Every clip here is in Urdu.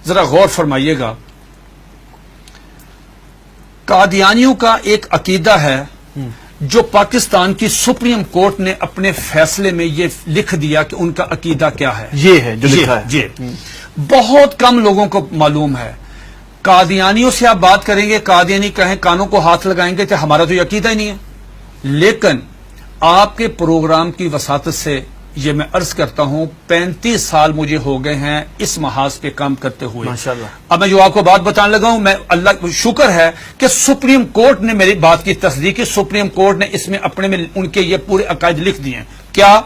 ذرا غور فرمائیے گا، قادیانیوں کا ایک عقیدہ ہے جو پاکستان کی سپریم کورٹ نے اپنے فیصلے میں یہ لکھ دیا کہ ان کا عقیدہ کیا ہے، یہ ہے جو لکھا ہے. جی بہت کم لوگوں کو معلوم ہے. قادیانیوں سے آپ بات کریں گے، قادیانی کہیں کانوں کو ہاتھ لگائیں گے کہ ہمارا تو یہ عقیدہ ہی نہیں ہے. لیکن آپ کے پروگرام کی وساطت سے یہ میں عرض کرتا ہوں 35 سال مجھے ہو گئے ہیں اس محاذ پہ کام کرتے ہوئے. ماشاءاللہ. اب میں جو آپ کو بات بتانے لگا ہوں، میں اللہ شکر ہے کہ سپریم کورٹ نے میری بات کی تصدیق کی. سپریم کورٹ نے اس میں اپنے میں ان کے یہ پورے عقائد لکھ دیے ہیں. کیا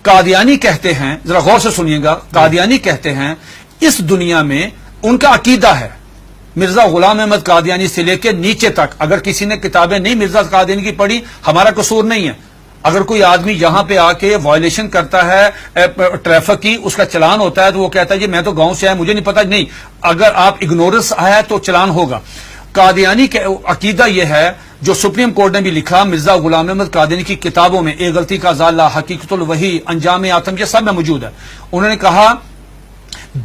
قادیانی کہتے ہیں، ذرا غور سے سنیے گا، قادیانی کہتے ہیں اس دنیا میں ان کا عقیدہ ہے مرزا غلام احمد قادیانی سے لے کے نیچے تک. اگر کسی نے کتابیں نہیں مرزا قادیانی کی پڑھی، ہمارا قصور نہیں ہے. اگر کوئی آدمی یہاں پہ آ کے وائلیشن کرتا ہے ٹریفک کی، اس کا چلان ہوتا ہے تو وہ کہتا ہے جی میں تو گاؤں سے آیا، مجھے نہیں پتا. نہیں، اگر آپ اگنورنس آیا تو چلان ہوگا. قادیانی کا عقیدہ یہ ہے جو سپریم کورٹ نے بھی لکھا مرزا غلام احمد قادیانی کی کتابوں میں، ایک غلطی کا ازالہ، حقیقت الوحی، انجام آتم، یہ سب میں موجود ہے. انہوں نے کہا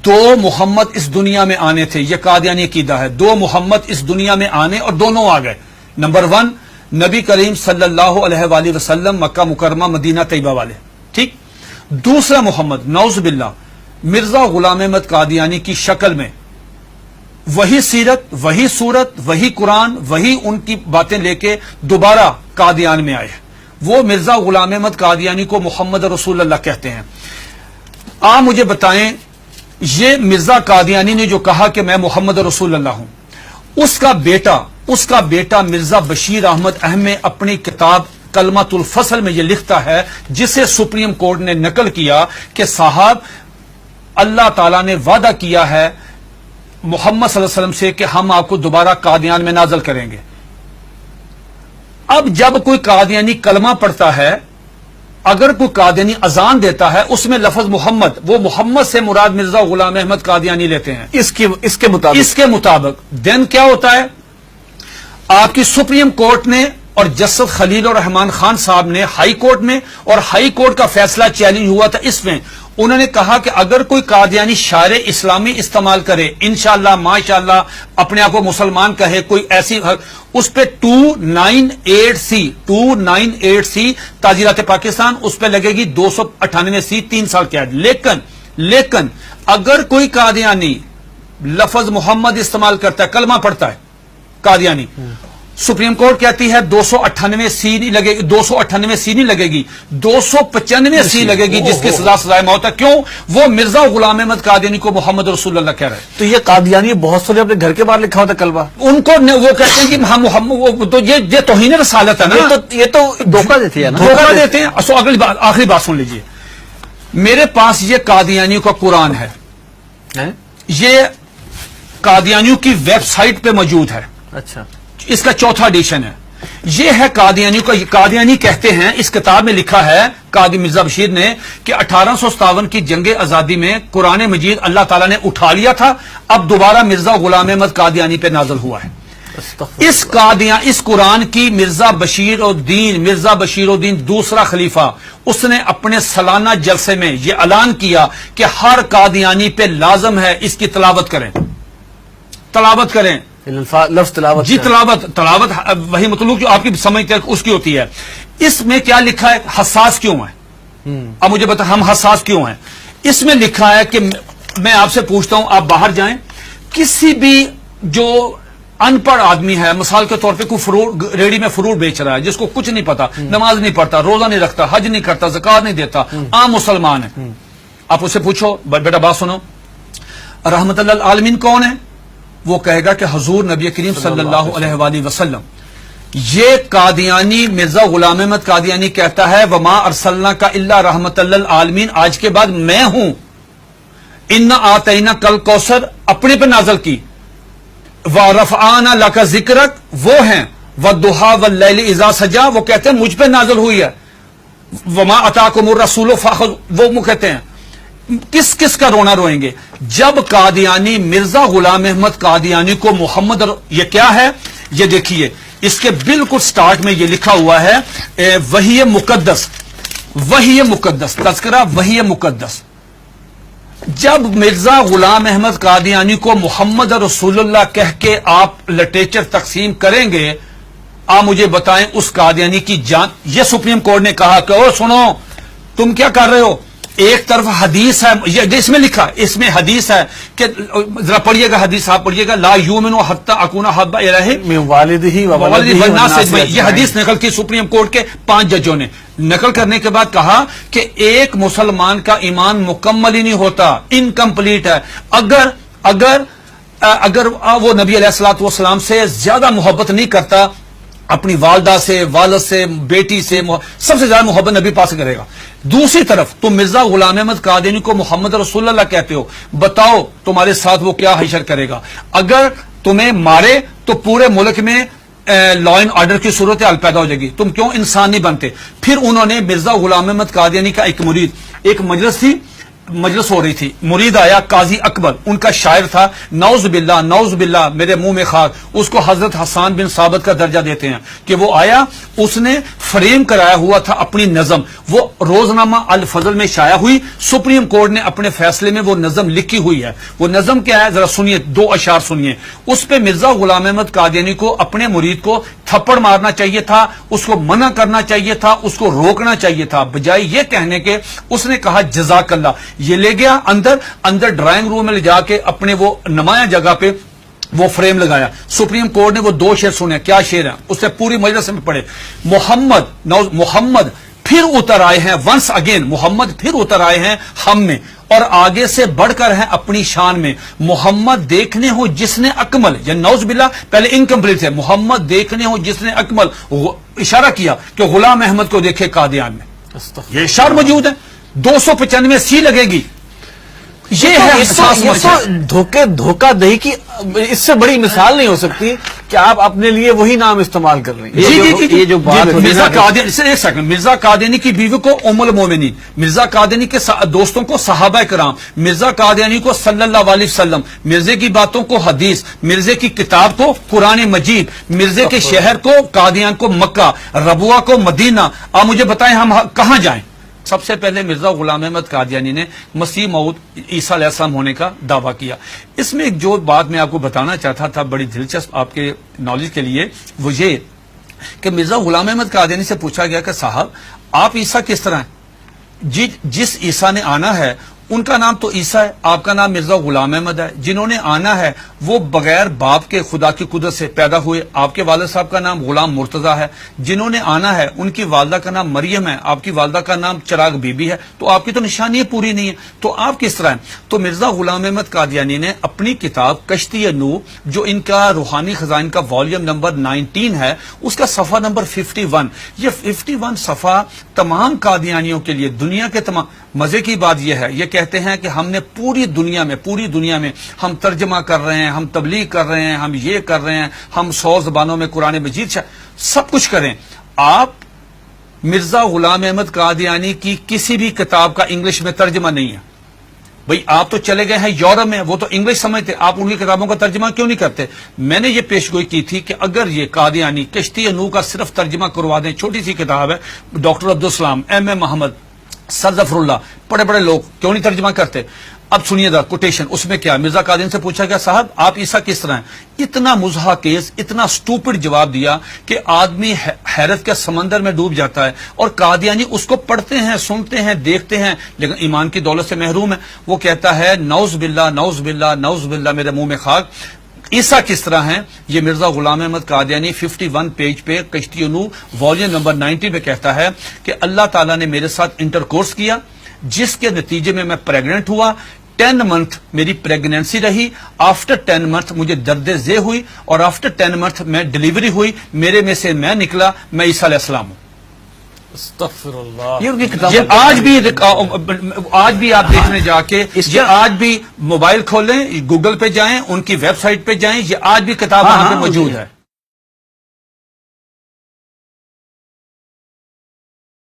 2 محمد اس دنیا میں آنے تھے. یہ قادیانی عقیدہ ہے، 2 محمد اس دنیا میں آنے اور دونوں آ گئے. نمبر 1 نبی کریم صلی اللہ علیہ وآلہ وسلم، مکہ مکرمہ مدینہ طیبہ والے، ٹھیک. دوسرا محمد نعوذ باللہ مرزا غلام احمد قادیانی کی شکل میں، وہی سیرت، وہی صورت، وہی قرآن، وہی ان کی باتیں لے کے دوبارہ قادیان میں آئے. وہ مرزا غلام احمد قادیانی کو محمد رسول اللہ کہتے ہیں. آپ مجھے بتائیں یہ مرزا قادیانی نے جو کہا کہ میں محمد رسول اللہ ہوں، اس کا بیٹا مرزا بشیر احمد احمد اپنی کتاب کلمۃ الفصل میں یہ لکھتا ہے، جسے سپریم کورٹ نے نقل کیا کہ صاحب اللہ تعالیٰ نے وعدہ کیا ہے محمد صلی اللہ علیہ وسلم سے کہ ہم آپ کو دوبارہ قادیان میں نازل کریں گے. اب جب کوئی قادیانی کلمہ پڑھتا ہے، اگر کوئی قادیانی اذان دیتا ہے، اس میں لفظ محمد، وہ محمد سے مراد مرزا غلام احمد قادیانی لیتے ہیں اس کے مطابق دین کیا ہوتا ہے؟ آپ کی سپریم کورٹ نے اور جسٹس خلیل الرحمان خان صاحب نے ہائی کورٹ میں، اور ہائی کورٹ کا فیصلہ چیلنج ہوا تھا اس میں، انہوں نے کہا کہ اگر کوئی قادیانی شعر اسلامی استعمال کرے، انشاءاللہ ماشاءاللہ اپنے آپ کو مسلمان کہے، کوئی ایسی، اس پہ 298C تعزیرات پاکستان، اس پہ لگے گی 298C 3 سال قید. لیکن اگر کوئی قادیانی لفظ محمد استعمال کرتا ہے، کلمہ پڑھتا ہے قادیانی، سپریم کورٹ کہتی ہے 298C نہیں لگے گی، 298C نہیں لگے گی، 295C لگے گی، جس کی سزا سزائے موت ہے. کیوں؟ وہ مرزا غلام احمد قادیانی کو محمد رسول اللہ کہہ رہے ہیں. تو یہ قادیانی بہت سارے اپنے گھر کے باہر لکھا ہوتا کلمہ، ان کو وہ کہتے ہیں کہ ہم محمد، تو یہ توہین رسالت ہے نا. یہ تو دھوکہ دیتے ہیں نا، دھوکہ دیتے ہیں. آخری بات سن لیجئے، میرے پاس یہ قادیانیوں کا قرآن ہے، یہ قادیانیوں کی ویب سائٹ پہ موجود ہے. اچھا، اس کا 4تھا ایڈیشن ہے. یہ ہے قادیانیوں کا. قادیانی کہتے ہیں، اس کتاب میں لکھا ہے قاضی مرزا بشیر نے کہ 1857 کی جنگ آزادی میں قرآن مجید اللہ تعالیٰ نے اٹھا لیا تھا، اب دوبارہ مرزا غلام احمد قادیانی پہ نازل ہوا ہے. اس قرآن کی مرزا بشیر الدین دوسرا خلیفہ، اس نے اپنے سالانہ جلسے میں یہ اعلان کیا کہ ہر قادیانی پہ لازم ہے اس کی تلاوت کریں. لفظ تلاوت، جی تلاوت وہی مطلوب جو آپ کی سمجھ اس کی ہوتی ہے. اس میں کیا لکھا ہے؟ حساس کیوں ہے؟ اب مجھے بتا ہم حساس کیوں ہیں؟ اس میں لکھا ہے کہ میں آپ سے پوچھتا ہوں، آپ باہر جائیں، کسی بھی جو ان پڑھ آدمی ہے، مثال کے طور پہ کوئی ریڑی میں فروٹ بیچ رہا ہے، جس کو کچھ نہیں پتا، نماز نہیں پڑھتا، روزہ نہیں رکھتا، حج نہیں کرتا، زکات نہیں دیتا، عام مسلمان ہے، آپ اسے پوچھو بیٹا بات سنو، رحمت اللہ العالمین کون ہے؟ وہ کہے گا کہ حضور نبی کریم صلی اللہ علیہ وآلہ وسلم. یہ قادیانی مرزا غلام احمد قادیانی کہتا ہے وما ارسلناک الا رحمت للعالمین، آج کے بعد میں ہوں. انا آتینا کل کوثر اپنے پہ نازل کی، ورفعنا لک ذکرک وہ ہیں، والضحی واللیل اذا سجا وہ کہتے ہیں مجھ پہ نازل ہوئی ہے، وما اتاکم الرسول فخذوہ وہ کہتے ہیں. کس کا رونا روئیں گے جب قادیانی مرزا غلام احمد قادیانی کو محمد یہ کیا ہے؟ یہ دیکھیے اس کے بالکل سٹارٹ میں یہ لکھا ہوا ہے وحی مقدس تذکرہ وحی مقدس. جب مرزا غلام احمد قادیانی کو محمد رسول اللہ کہہ کے آپ لٹریچر تقسیم کریں گے، آپ مجھے بتائیں اس قادیانی کی جان. یہ سپریم کورٹ نے کہا کہ اور سنو تم کیا کر رہے ہو، ایک طرف حدیث ہے، یہ اس میں لکھا، اس میں حدیث ہے کہ ذرا پڑھیے گا حدیث، آپ پڑھیے گا، لا یؤمن حتی اکون احب الیہ من والدہ و ولدہ والناس والناس اجمعین. یہ حدیث نقل کی سپریم کورٹ کے 5 ججوں نے. نقل کرنے کے بعد کہا کہ ایک مسلمان کا ایمان مکمل ہی نہیں ہوتا، انکمپلیٹ ہے اگر وہ نبی علیہ الصلوۃ والسلام سے زیادہ محبت نہیں کرتا، اپنی والدہ سے، والد سے، بیٹی سے، سب سے زیادہ محبت نبی پاس کرے گا. دوسری طرف تم مرزا غلام احمد قادیانی کو محمد رسول اللہ کہتے ہو، بتاؤ تمہارے ساتھ وہ کیا حشر کرے گا. اگر تمہیں مارے تو پورے ملک میں لا اینڈ آرڈر کی صورتحال پیدا ہو جائے گی، تم کیوں انسان نہیں بنتے. پھر انہوں نے مرزا غلام احمد قادیانی کا ایک مرید، ایک مجلس ہو رہی تھی، مرید آیا قاضی اکبر، ان کا شاعر تھا، نعوذ باللہ میرے منہ میں خاک، اس کو حضرت حسان بن ثابت کا درجہ دیتے ہیں کہ وہ آیا، اس نے فریم کرایا ہوا تھا اپنی نظم، وہ روزنامہ الفضل میں شائع ہوئی. سپریم کورٹ نے اپنے فیصلے میں وہ نظم لکھی ہوئی ہے. وہ نظم کیا ہے ذرا سنیے، 2 اشعار سنیے. اس پہ مرزا غلام احمد قادیانی کو اپنے مرید کو تھپڑ مارنا چاہیے تھا، اس کو منع کرنا چاہیے تھا، اس کو روکنا چاہیے تھا، بجائے یہ کہنے کے اس نے کہا جزاک اللہ. یہ لے گیا اندر ڈرائنگ روم میں لے جا کے اپنے وہ نمایاں جگہ پہ وہ فریم لگایا. سپریم کورٹ نے وہ 2 شعر سنے. کیا شعر ہیں اس سے پوری مجلس میں پڑھے. محمد پھر اتر آئے ہیں، ونس اگین محمد پھر اتر آئے ہیں ہم میں، اور آگے سے بڑھ کر ہیں اپنی شان میں. محمد دیکھنے ہو جس نے اکمل، یا نعوذ باللہ پہلے انکمپلیٹ تھے، محمد دیکھنے ہو جس نے اکمل، اشارہ کیا کہ غلام احمد کو دیکھے قادیان میں. یہ اشعار موجود ہے، 295 سی لگے گی. یہ ہے دھوکہ دہی کی اس سے بڑی مثال نہیں ہو سکتی کہ آپ اپنے لیے وہی نام استعمال کر رہے ہیں. یہ جو بات مرزا قادیانی، ایک سیکنڈ، مرزا قادیانی کی بیوی کو ام المومنین، مرزا قادیانی کے دوستوں کو صحابہ کرام، مرزا قادیانی کو صلی اللہ علیہ وسلم، مرزے کی باتوں کو حدیث، مرزے کی کتاب کو قرآن مجید، مرزے کے شہر کو قادیان کو مکہ، ربوہ کو مدینہ. آپ مجھے بتائیں ہم کہاں جائیں؟ سب سے پہلے مرزا غلام احمد قادیانی نے مسیح موعود عیسیٰ علیہ السلام ہونے کا دعویٰ کیا. اس میں ایک جو بات میں آپ کو بتانا چاہتا تھا بڑی دلچسپ آپ کے نالج کے لیے، وہ یہ کہ مرزا غلام احمد قادیانی سے پوچھا گیا کہ صاحب آپ عیسیٰ کس طرح ہیں؟ جس عیسیٰ نے آنا ہے ان کا نام تو عیسیٰ ہے، آپ کا نام مرزا غلام احمد ہے. جنہوں نے آنا ہے وہ بغیر باپ کے خدا کی قدرت سے پیدا ہوئے، آپ کے والد صاحب کا نام غلام مرتضیٰ ہے. جنہوں نے آنا ہے ان کی والدہ کا نام مریم ہے، آپ کی والدہ کا نام چراغ بی بی ہے. تو آپ کی تو نشانی پوری نہیں ہے، تو آپ کس طرح ہیں؟ تو مرزا غلام احمد قادیانی نے اپنی کتاب کشتی نوح، جو ان کا روحانی خزائن کا والیوم نمبر 19 ہے، اس کا صفحہ نمبر 51، یہ 51 صفحہ تمام قادیانیوں کے لیے، دنیا کے تمام. مزے کی بات یہ ہے، یہ کہتے ہیں کہ ہم نے پوری دنیا میں ہم ترجمہ کر رہے ہیں، ہم تبلیغ کر رہے ہیں، ہم یہ کر رہے ہیں، ہم 100 زبانوں میں قرآن مجید سب کچھ کریں. آپ مرزا غلام احمد قادیانی کی کسی بھی کتاب کا انگلش میں ترجمہ نہیں ہے. بھئی آپ تو چلے گئے ہیں یورپ میں، وہ تو انگلش سمجھتے، آپ ان کی کتابوں کا ترجمہ کیوں نہیں کرتے؟ میں نے یہ پیشگوئی کی تھی کہ اگر یہ قادیانی کشتی نوح کا صرف ترجمہ کروا دیں، چھوٹی سی کتاب ہے، ڈاکٹر عبدالسلام، ایم محمد، سر ظفر اللہ، بڑے لوگ کیوں نہیں ترجمہ کرتے؟ اب سنیے دا کوٹیشن، اس میں کیا مرزا قادیانی سے پوچھا گیا صاحب آپ عیسیٰ کس طرح ہیں؟ اتنا مضحکیز، اتنا سٹوپڈ جواب دیا کہ آدمی حیرت کے سمندر میں ڈوب جاتا ہے. اور قادیانی اس کو پڑھتے ہیں، سنتے ہیں، دیکھتے ہیں، لیکن ایمان کی دولت سے محروم ہے. وہ کہتا ہے نعوذ باللہ میرے منہ میں خاک، عیسیٰ کس طرح ہیں؟ یہ مرزا غلام احمد قادیانی 51 پیج پہ کشتی نوح والیوم نمبر 90 پہ کہتا ہے کہ اللہ تعالیٰ نے میرے ساتھ انٹرکورس کیا، جس کے نتیجے میں پریگننٹ ہوا. 10 منتھ میری پریگنینسی رہی، آفٹر 10 منتھ مجھے درد ذیل ہوئی، اور آفٹر 10 منتھ میں ڈیلیوری ہوئی، میرے میں سے میں نکلا، میں عیسیٰ علیہ السلام ہوں. استغفر اللہ. یہ آج بھی آپ دیکھنے جا کے، یہ آج بھی موبائل کھولیں، گوگل پہ جائیں، ان کی ویب سائٹ پہ جائیں، یہ آج بھی کتاب وہاں پہ موجود ہے.